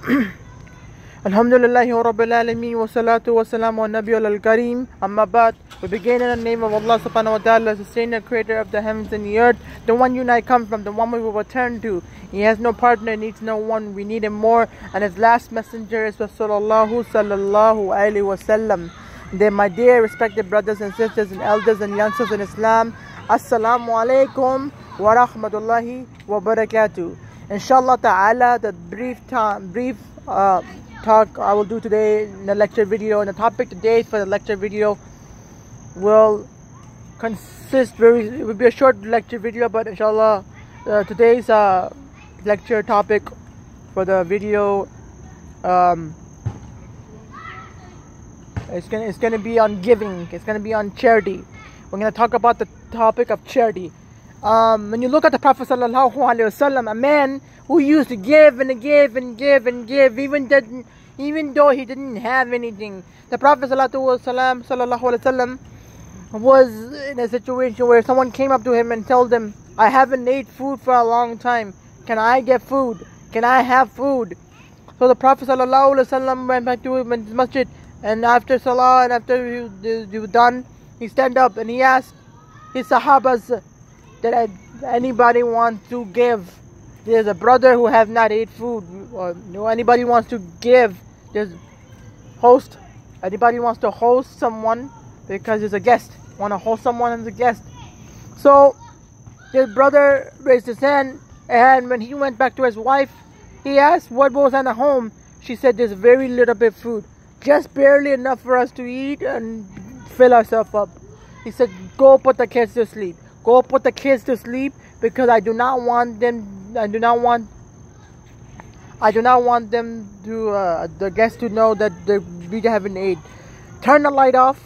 Alhamdulillahi Rabbil Alameen wa salatu wa salamu ala Nabi al-Kareem. Amma ba'd. We begin in the name of Allah subhanahu wa ta'ala, the sustainer, creator of the heavens and the earth, the one you and I come from, the one we will return to. He has no partner, needs no one, we need him more. And his last messenger is Rasulullah sallallahu alayhi wa sallam. Then my dear respected brothers and sisters and elders and youngsters in Islam, Assalamu alaikum wa rahmatullahi wa barakatuh. Inshallah ta'ala, the brief talk I will do today in the lecture video, and the topic today for the lecture video will consist it will be a short lecture video, but inshallah today's lecture topic for the video it's gonna be on giving. It's gonna be on charity. We're gonna talk about the topic of charity. When you look at the Prophet sallallahu alaihi wasallam, a man who used to give and give and give and give, even though he didn't have anything. The Prophet sallallahu alaihi wasallam was in a situation where someone came up to him and told him, "I haven't ate food for a long time. Can I get food? Can I have food?" So the Prophet sallallahu alaihi wasallam went back to his masjid, and after salah and after he was done, he stand up and he asked his sahabas that anybody wants to give. There's a brother who have not ate food, or anybody wants to give. There's host. Anybody wants to host someone because there's a guest. Want to host someone as a guest. So his brother raised his hand, and when he went back to his wife, he asked what was at home. She said there's very little bit of food, just barely enough for us to eat and fill ourselves up. He said, "Go put the kids to sleep. Go put the kids to sleep, because I do not want them to the guests to know that we haven't ate. Turn the light off."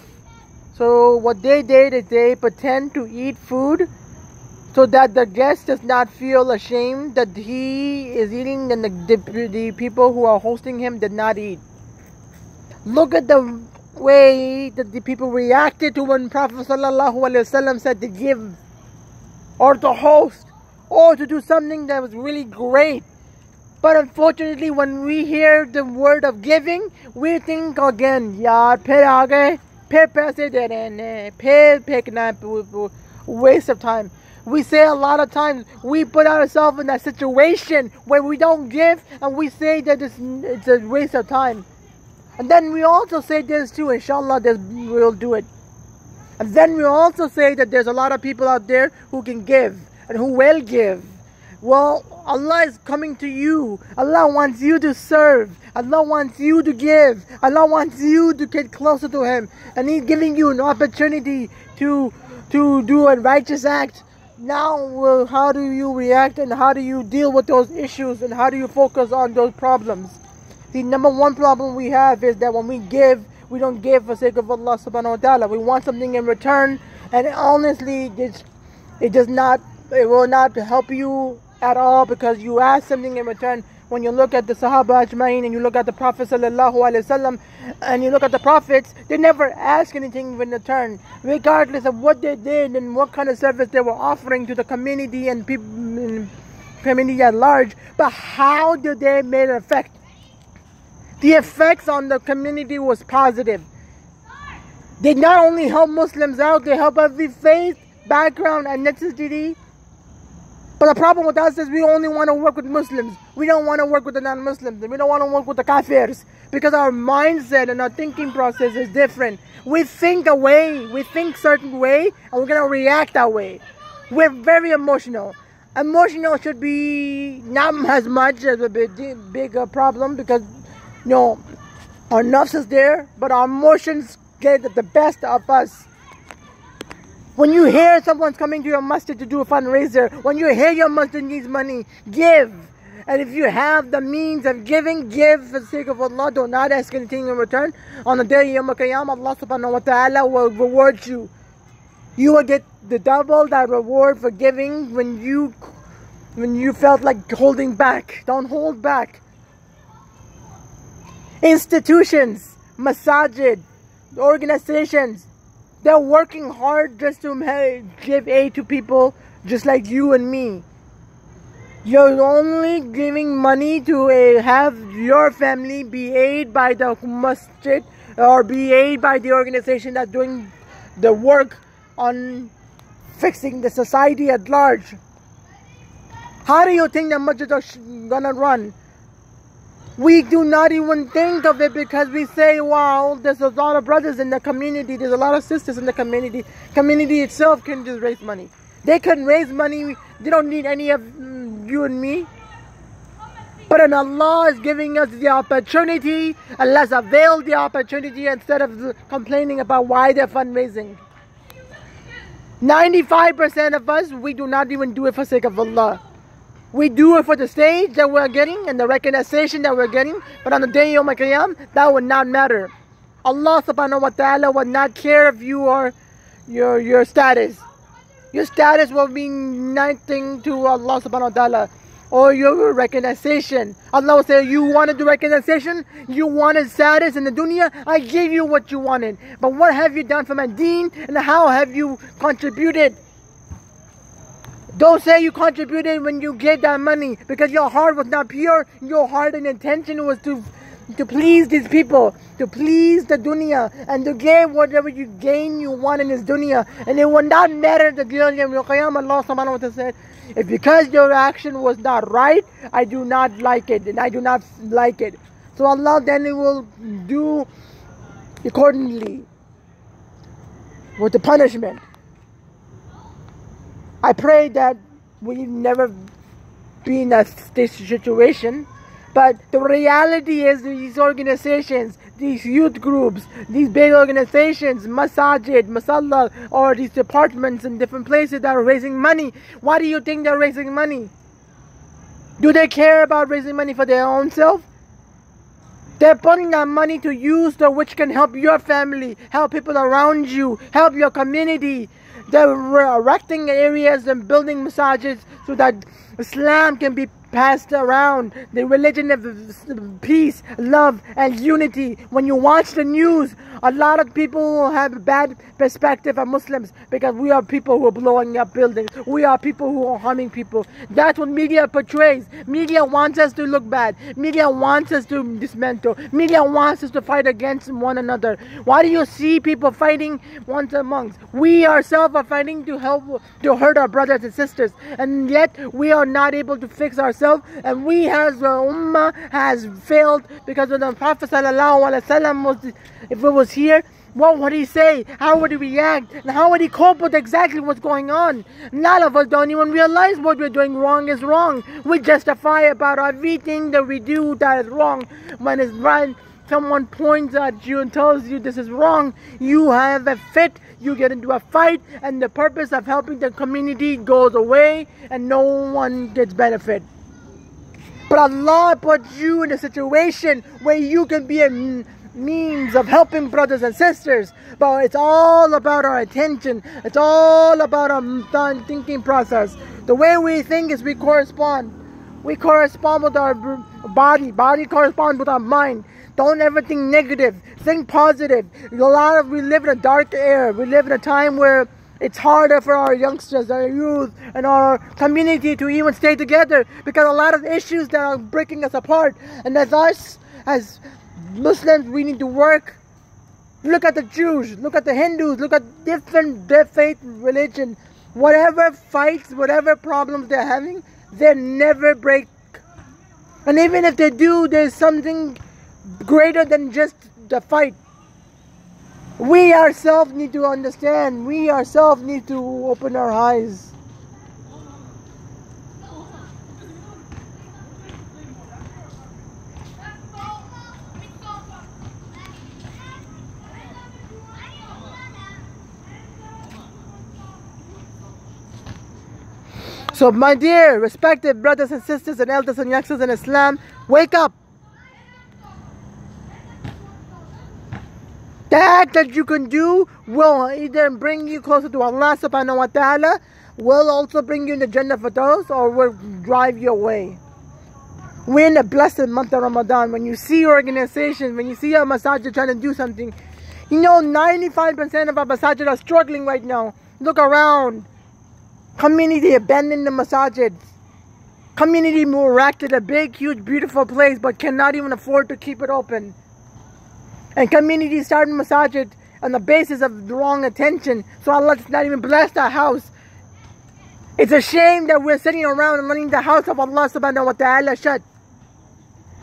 So what they did is they pretend to eat food so that the guest does not feel ashamed that he is eating and the people who are hosting him did not eat. Look at the way that the people reacted to when Prophet sallallahu alaihi wasallam said to give, or to host, or to do something that was really great. But unfortunately, when we hear the word of giving, we think again, yaar, phir aage, phir paise de rahe hain, phir phekna, waste of time. We say a lot of times, we put ourselves in that situation where we don't give, and we say that it's a waste of time. And then we also say this too, inshallah, we'll do it. And then we also say that there's a lot of people out there who can give and who will give. Well, Allah is coming to you. Allah wants you to serve. Allah wants you to give. Allah wants you to get closer to Him. And He's giving you an opportunity to do a righteous act. Now, how do you react, and how do you deal with those issues, and how do you focus on those problems? The number one problem we have is that when we give, we don't give for the sake of Allah subhanahu wa ta'ala. We want something in return, and honestly, it will not help you at all, because you ask something in return. When you look at the Sahaba Ajma'in, and you look at the Prophet sallallahu alaihi wasallam, and you look at the Prophets, they never ask anything in return, regardless of what they did and what kind of service they were offering to the community and people, community at large. But how did they make an effect? The effects on the community was positive. They not only help Muslims out, they help every faith, background, and ethnicity. But the problem with us is we only want to work with Muslims. We don't want to work with the non-Muslims. We don't want to work with the kafirs, because our mindset and our thinking process is different. We think a way, we think certain way, and we're going to react that way. We're very emotional. Emotional should be not as much as a big problem, because our nafs is there, but our emotions get the best of us. When you hear someone's coming to your masjid to do a fundraiser, when you hear your masjid needs money, give. And if you have the means of giving, give for the sake of Allah. Do not ask anything in return. On the day of Yawm al-Qiyamah, Allah subhanahu wa ta'ala will reward you. You will get the double that reward for giving when you felt like holding back. Don't hold back. Institutions, masajid, organizations, they're working hard just to give aid to people just like you and me. You're only giving money to have your family be aided by the masjid or be aided by the organization that's doing the work on fixing the society at large. How do you think the masjid are gonna run? We do not even think of it because we say, wow, there's a lot of brothers in the community, there's a lot of sisters in the community. Community itself can just raise money. They can raise money, they don't need any of you and me. But then Allah is giving us the opportunity, and let's avail the opportunity instead of complaining about why they're fundraising. 95% of us, we do not even do it for sake of Allah. We do it for the stage that we're getting and the recognition that we're getting. But on the day of Yawm al-Qiyam, that would not matter. Allah subhanahu wa ta'ala would not care if you are your status. Your status will mean nothing to Allah subhanahu wa ta'ala. Or your recognition. Allah will say, you wanted the recognition, you wanted status in the dunya, I gave you what you wanted. But what have you done for my deen, and how have you contributed? Don't say you contributed when you get that money, because your heart was not pure. Your heart and intention was to please these people, to please the dunya, and to get whatever you gain you want in this dunya. And it will not matter the day of Yawm al-Qiyamah. Allah subhanahu wa ta'ala said, if because your action was not right, I do not like it, and I do not like it. So Allah then will do accordingly with the punishment. I pray that we never be in that situation. But the reality is these organizations, these youth groups, these big organizations, masajid, masalla, or these departments in different places that are raising money. Why do you think they're raising money? Do they care about raising money for their own self? They're putting that money to use which can help your family, help people around you, help your community. They're erecting areas and building masajids so that Islam can be passed around, the religion of peace, love, and unity. When you watch the news, a lot of people have a bad perspective of Muslims because we are people who are blowing up buildings. We are people who are harming people. That's what media portrays. Media wants us to look bad. Media wants us to dismantle. Media wants us to fight against one another. Why do you see people fighting once amongst? We ourselves are fighting to hurt our brothers and sisters, and yet we are not able to fix ourselves. And we as the Ummah has failed because when the Prophet ﷺ if it was here, what would he say? How would he react? And how would he cope with exactly what's going on? None of us don't even realize what we're doing wrong is wrong. We justify about everything that we do that is wrong. When it's right, someone points at you and tells you this is wrong, you have a fit, you get into a fight, and the purpose of helping the community goes away and no one gets benefit. But Allah put you in a situation where you can be a means of helping brothers and sisters. But it's all about our attention. It's all about our thinking process. The way we think is we correspond. We correspond with our body. Body corresponds with our mind. Don't ever think negative. Think positive. We live in a dark era. We live in a time where it's harder for our youngsters, our youth, and our community to even stay together because a lot of issues that are breaking us apart. And as us, as Muslims, we need to work. Look at the Jews, look at the Hindus, look at different faith, religion. Whatever fights, whatever problems they're having, they never break. And even if they do, there's something greater than just the fight. We ourselves need to understand. We ourselves need to open our eyes. So my dear respected brothers and sisters and elders and youngsters in Islam, wake up. The act that you can do will either bring you closer to Allah subhanahu wa ta'ala, will also bring you in the Jannah for those, or will drive you away. We're in the blessed month of Ramadan. When you see organizations, when you see a masajid trying to do something, you know 95% of our masajid are struggling right now. Look around. Community abandoned the masajids. Community will erect a big, huge, beautiful place, but cannot even afford to keep it open. And community starting masajid on the basis of the wrong attention. So Allah does not even bless that house. It's a shame that we're sitting around and letting the house of Allah subhanahu wa ta'ala shut.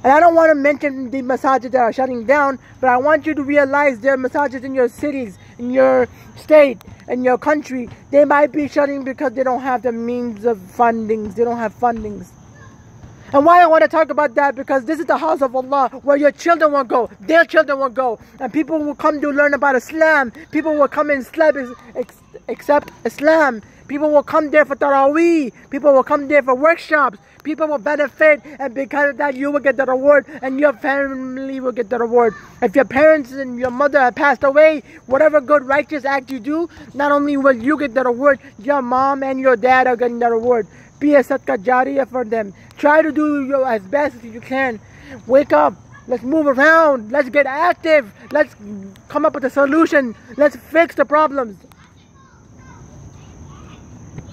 And I don't want to mention the masajid that are shutting down, but I want you to realize there are masajid in your cities, in your state, in your country. They might be shutting because they don't have the means of fundings. They don't have fundings. And why I want to talk about that, because this is the house of Allah where your children will go, their children will go, and people will come to learn about Islam. People will come and accept Islam. People will come there for Taraweeh. People will come there for workshops. People will benefit, and because of that you will get the reward, and your family will get the reward. If your parents and your mother have passed away, whatever good righteous act you do, not only will you get the reward, your mom and your dad are getting the reward. Be a sadaqah jariyah for them. Try to do as best as you can. Wake up. Let's move around. Let's get active. Let's come up with a solution. Let's fix the problems.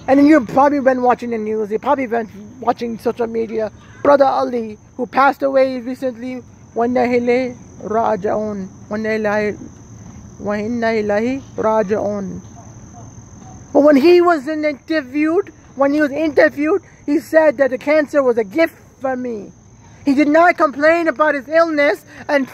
And then you've probably been watching the news. You've probably been watching social media. Brother Ali, who passed away recently. وَإِنَّا إِلَيْهِ رَاجِعُونَ وَإِنَّا إِلَيْهِ رَاجِعُونَ. But when he was interviewed, he said that the cancer was a gift for me. He did not complain about his illness and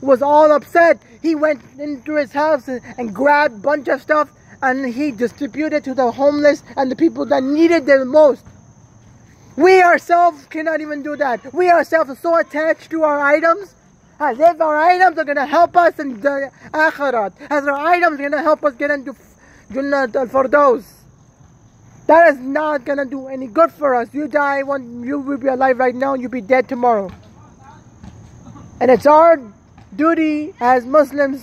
was all upset. He went into his house and grabbed a bunch of stuff, and he distributed to the homeless and the people that needed it the most. We ourselves cannot even do that. We ourselves are so attached to our items, as if our items are going to help us in the akhirat, as our items are going to help us get into Jannat al-Firdaus. That is not going to do any good for us. You die, you will be alive right now, you'll be dead tomorrow. And it's our duty as Muslims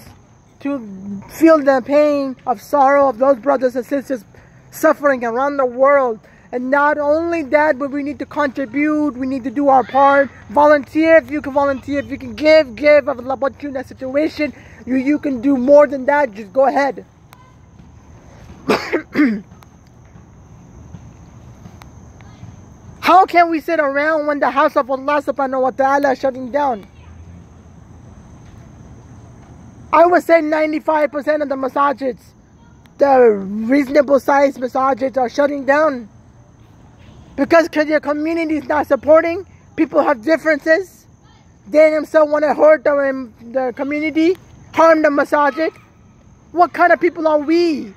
to feel the pain of sorrow of those brothers and sisters suffering around the world. And not only that, but we need to contribute, we need to do our part. Volunteer if you can volunteer, if you can give. If Allah put you in that situation, you can do more than that, just go ahead. How can we sit around when the house of Allah subhanahu wa ta'ala is shutting down? I would say 95% of the masajids, the reasonable sized masajids, are shutting down. Because your community is not supporting, people have differences. They themselves want to hurt the community, harm the masajid. What kind of people are we?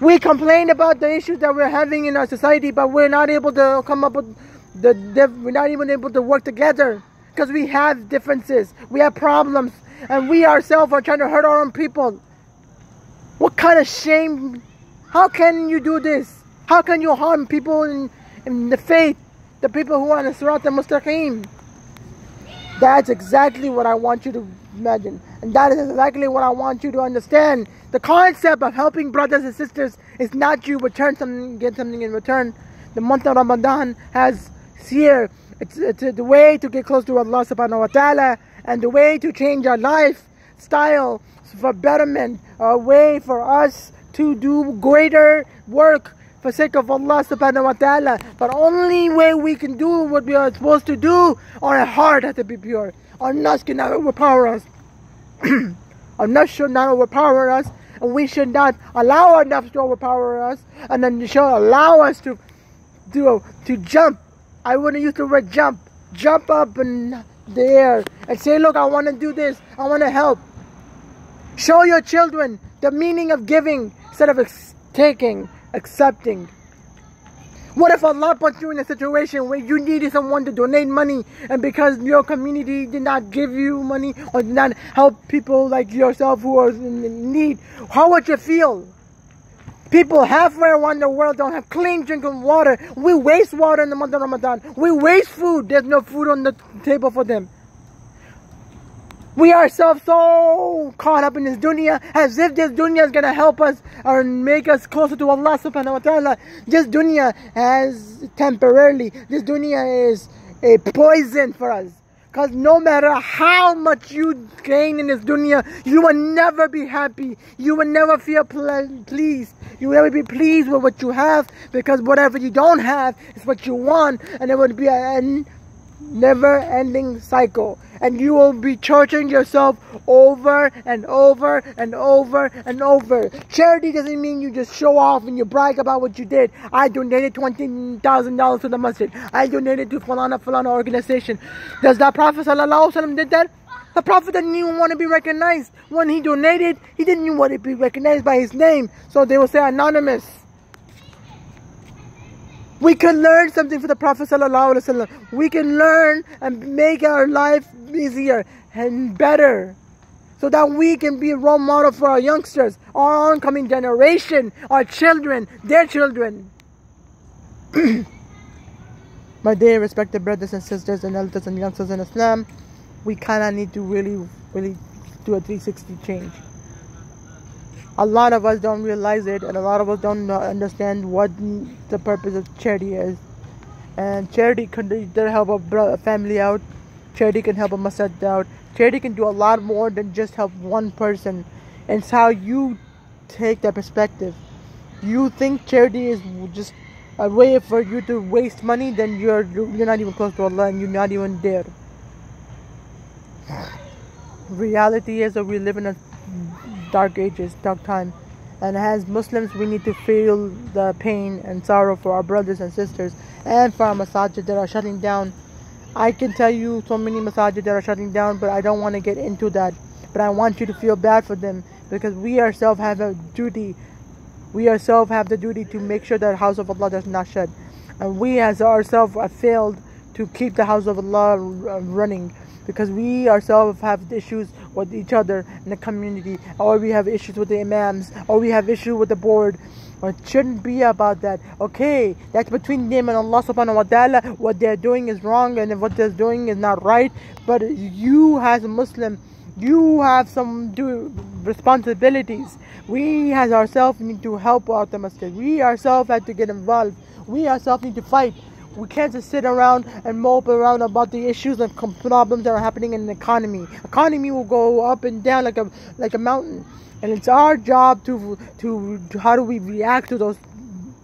We complain about the issues that we're having in our society, but we're not able to come up with we're not even able to work together because we have differences, we have problems, and we ourselves are trying to hurt our own people. What kind of shame? How can you do this? How can you harm people in the faith, the people who are on the Sirat al-Mustaqim? That's exactly what I want you to imagine, and that is exactly what I want you to understand. The concept of helping brothers and sisters is not you return something, get something in return. The month of Ramadan has here. It's the way to get close to Allah subhanahu wa ta'ala, and the way to change our lifestyle for betterment, a way for us to do greater work for sake of Allah subhanahu wa ta'ala. But only way we can do what we are supposed to do, our heart has to be pure. Our nafs cannot overpower us. Our nafs should not overpower us, and we should not allow our nafs to overpower us, and then should allow us to jump. I wouldn't use the word jump up in the air and say, look, I want to do this, I want to help. Show your children the meaning of giving instead of taking, accepting. What if Allah put you in a situation where you needed someone to donate money, and because your community did not give you money or did not help people like yourself who are in need? How would you feel? People halfway around the world don't have clean drinking water. We waste water in the month of Ramadan. We waste food. There's no food on the table for them. We ourselves so caught up in this dunya, as if this dunya is going to help us or make us closer to Allah subhanahu wa ta'ala. This dunya has temporarily, this dunya is a poison for us. Because no matter how much you gain in this dunya, you will never be happy. You will never feel pleased. You will never be pleased with what you have, because whatever you don't have is what you want, and it would be a never-ending cycle. And you will be torturing yourself over and over and over and over. Charity doesn't mean you just show off and you brag about what you did. I donated $20,000 to the masjid. I donated to Falana organization. Does that Prophet ﷺ did that? The Prophet didn't even want to be recognized. When he donated, he didn't even want to be recognized by his name. So they will say anonymous. We can learn something from the Prophet ﷺ. We can learn and make our life easier and better, so that we can be a role model for our youngsters, our oncoming generation, our children, their children. My dear respected brothers and sisters and elders and youngsters in Islam, we kind of need to really do a 360 change. A lot of us don't realize it, and a lot of us don't understand what the purpose of charity is. And charity can either help a family out, charity can help a masjid out, charity can do a lot more than just help one person. And it's how you take that perspective. You think charity is just a way for you to waste money, then you're not even close to Allah, and you're not even there. Reality is that we live in a dark ages, dark time, and as Muslims we need to feel the pain and sorrow for our brothers and sisters, and for our masajid that are shutting down. I can tell you so many masajid that are shutting down, but I don't want to get into that. But I want you to feel bad for them, because we ourselves have a duty. We ourselves have the duty to make sure that the house of Allah does not shut, and we as ourselves have failed to keep the house of Allah running, because we ourselves have issues with each other in the community, or we have issues with the imams, or we have issues with the board. It shouldn't be about that. Okay, that's between them and Allah subhanahu wa ta'ala. What they're doing is wrong, and what they're doing is not right. But you as a Muslim, you have some responsibilities. We as ourselves need to help out the masjid. We ourselves have to get involved. We ourselves need to fight. We can't just sit around and mope around about the issues and problems that are happening in the economy. Economy will go up and down like a mountain, and it's our job to how do we react to those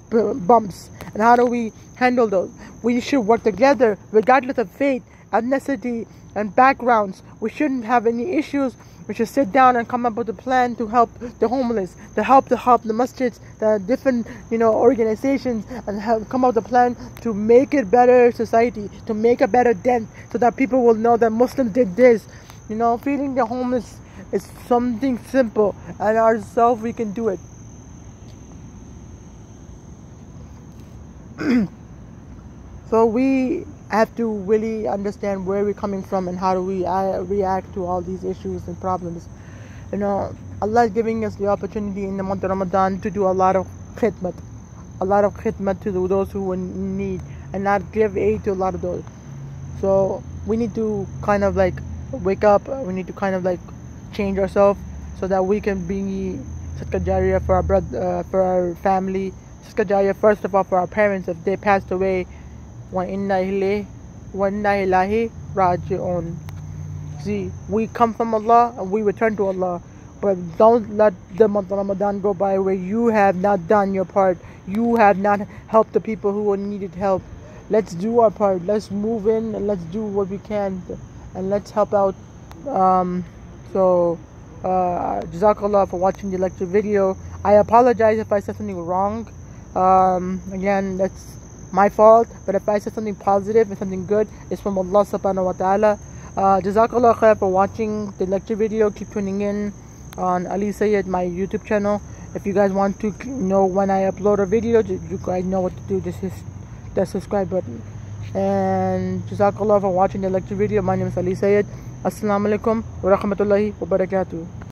bumps, and how do we handle those. We should work together regardless of faith, ethnicity, and backgrounds. We shouldn't have any issues. We should sit down and come up with a plan to help the homeless, to help the masjids, the different organizations, and come up with a plan to make it better society, to make a better dent, so that people will know that Muslims did this. Feeding the homeless is something simple, and ourselves we can do it. So we have to really understand where we're coming from and how do we react to all these issues and problems. Allah is giving us the opportunity in the month of Ramadan to do a lot of khidmat to those who need, and not give aid to a lot of those. So we need to kind of like wake up. We need to kind of like change ourselves, so that we can be Sadaqah Jariyah for our brother, for our family. Sadaqah Jariyah first of all for our parents if they passed away. Wa inna ilahi raji'un. See, we come from Allah and we return to Allah. But don't let the month of Ramadan go by where you have not done your part. You have not helped the people who needed help. Let's do our part. Let's move in and let's do what we can, and let's help out. Jazakallah for watching the lecture video. I apologize if I said something wrong. Again, that's my fault, but if I said something positive and something good, it's from Allah subhanahu wa ta'ala. Jazakallah khair for watching the lecture video. Keep tuning in on Ali Sayyid, my YouTube channel. If you guys want to know when I upload a video, you guys know what to do. Just hit the subscribe button. And Jazakallah for watching the lecture video. My name is Ali Sayyid. Assalamu alaikum wa rahmatullahi wa barakatuh.